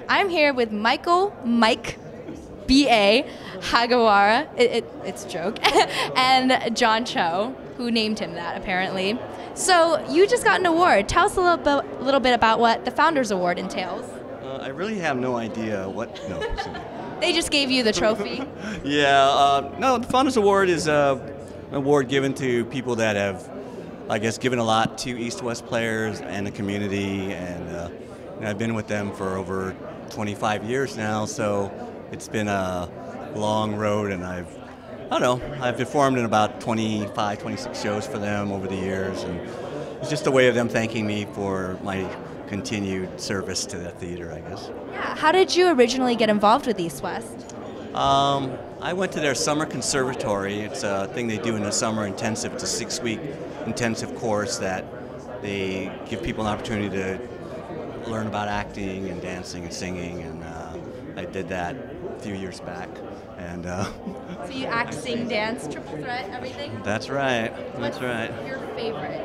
I'm here with Mike, B.A., Hagiwara, it's a joke, and John Cho, who named him that apparently. So you just got an award. Tell us a little bit about what the Founders Award entails. I really have no idea what. No. They just gave you the trophy. Yeah. No, the Founders Award is an award given to people that have, I guess, given a lot to East-West players and the community, and I've been with them for over 25 years now, so it's been a long road, and I've performed in about 25, 26 shows for them over the years, and it's just a way of them thanking me for my continued service to the theater, I guess. Yeah. How did you originally get involved with East-West? I went to their summer conservatory. It's a thing they do in the summer intensive. It's a 6-week intensive course that they give people an opportunity to learn about acting and dancing and singing, and I did that a few years back. And so you act, sing, dance, triple threat, everything? That's right. That's right. What's your favorite?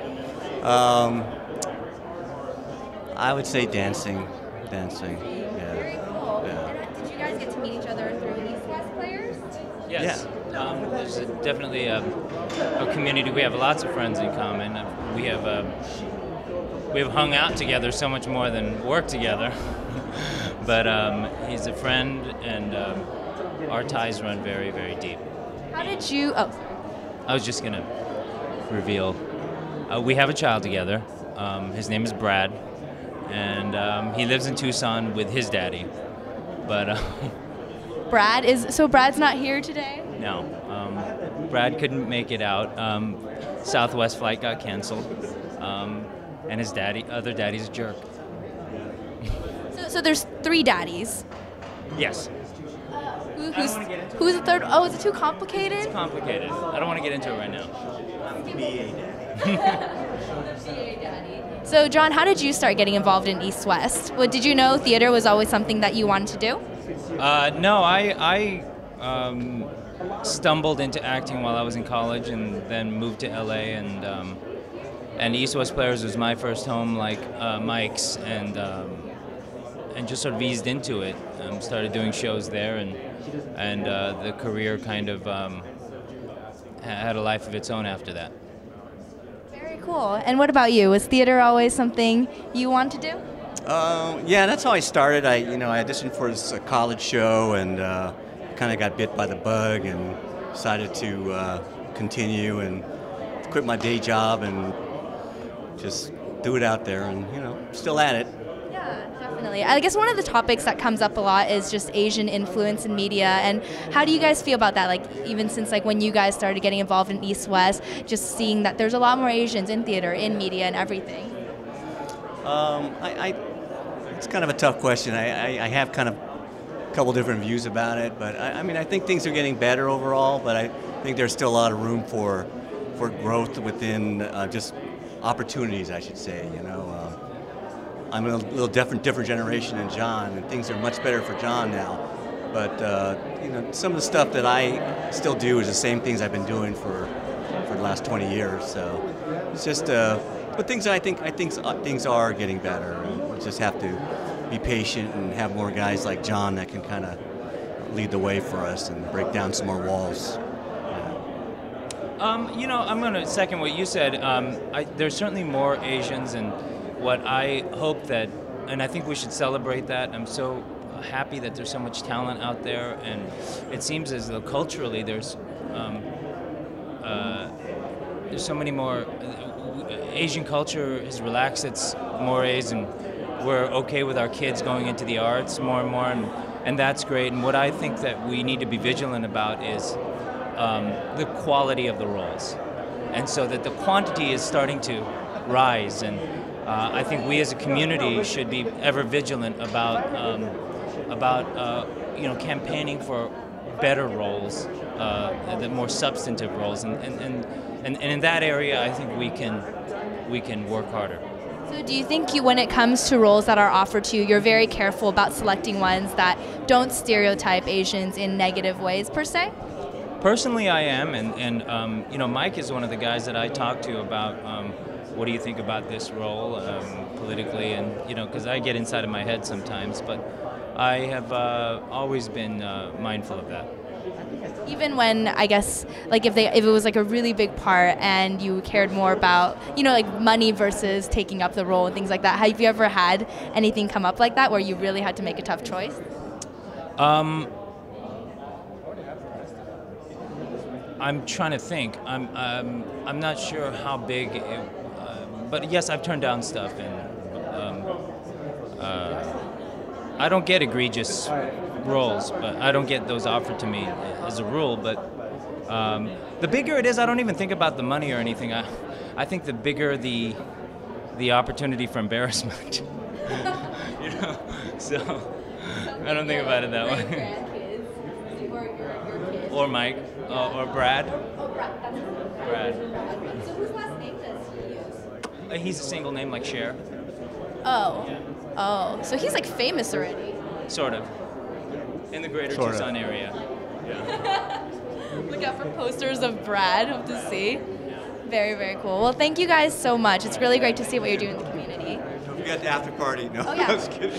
I would say dancing. Dancing. Yeah. Very cool. Yeah. And did you guys get to meet each other through East-West players? Yes. Yeah. There's definitely a community. We have lots of friends in common. We have hung out together so much more than worked together. But he's a friend, and our ties run very, very deep. How did you? Oh, I was just gonna reveal. We have a child together. His name is Brad, and he lives in Tucson with his daddy. But Brad's not here today? no, Brad couldn't make it out. Southwest flight got canceled, and his other daddy's a jerk. So there's 3 daddies. Yes. Who's the third? Oh, is it too complicated? It's complicated. I don't want to get into it right now. So, John, how did you start getting involved in East-West? Did you know theater was always something that you wanted to do? No, I stumbled into acting while I was in college, and then moved to LA, and East-West Players was my first home, like Mike's, and just sort of eased into it. Started doing shows there, and the career kind of had a life of its own after that. Very cool. And what about you? Was theater always something you wanted to do? Yeah, that's how I started. I auditioned for this college show, and kind of got bit by the bug, and decided to continue and quit my day job and just do it out there, and still at it. Yeah, definitely. I guess one of the topics that comes up a lot is just Asian influence in media, and how do you guys feel about that? Like, even since when you guys started getting involved in East-West, just seeing that there's a lot more Asians in theater, in media, and everything. It's kind of a tough question. I have kind of a couple different views about it, but I think things are getting better overall, but I think there's still a lot of room for growth within just opportunities, I should say. I'm a little different generation than John, and things are much better for John now. But some of the stuff that I still do is the same things I've been doing for the last 20 years. So it's just, but things I think things are getting better. And we just have to be patient and have more guys like John that can kind of lead the way for us and break down some more walls. I'm going to second what you said. There's certainly more Asians, and what I hope that, and I think we should celebrate that. I'm so happy that there's so much talent out there, and it seems as though culturally there's so many more. Asian culture has relaxed its mores, and we're okay with our kids going into the arts more and more, and that's great. And what I think that we need to be vigilant about is the quality of the roles, and so that the quantity is starting to rise, and I think we as a community should be ever vigilant about campaigning for better roles, the more substantive roles, and in that area I think we can work harder. So do you think when it comes to roles that are offered to you, you're very careful about selecting ones that don't stereotype Asians in negative ways per se? Personally, I am, and Mike is one of the guys that I talk to about what do you think about this role politically, and because I get inside of my head sometimes, but I have always been mindful of that. Even when, I guess, like if it was like a really big part and you cared more about, you know, like money versus taking up the role and things like that, have you ever had anything come up like that where you really had to make a tough choice? I'm trying to think. I'm not sure how big, but yes, I've turned down stuff, and I don't get egregious roles, but I don't get those offered to me as a rule. But the bigger it is, I don't even think about the money or anything. I think the bigger the opportunity for embarrassment. You know, so I don't think about it that way. Or Mike, or Brad. Oh, Brad. That's Brad. So whose last name does he use? He's a single name like Cher. Oh. Oh. So he's like famous already. Sort of. In the greater Sort of. Tucson area. Look out for posters of Brad. Hope to see. Very, very cool. Well, thank you guys so much. It's really great to see what you're doing in the community. Don't forget the after party. No, Oh, yeah. I was kidding.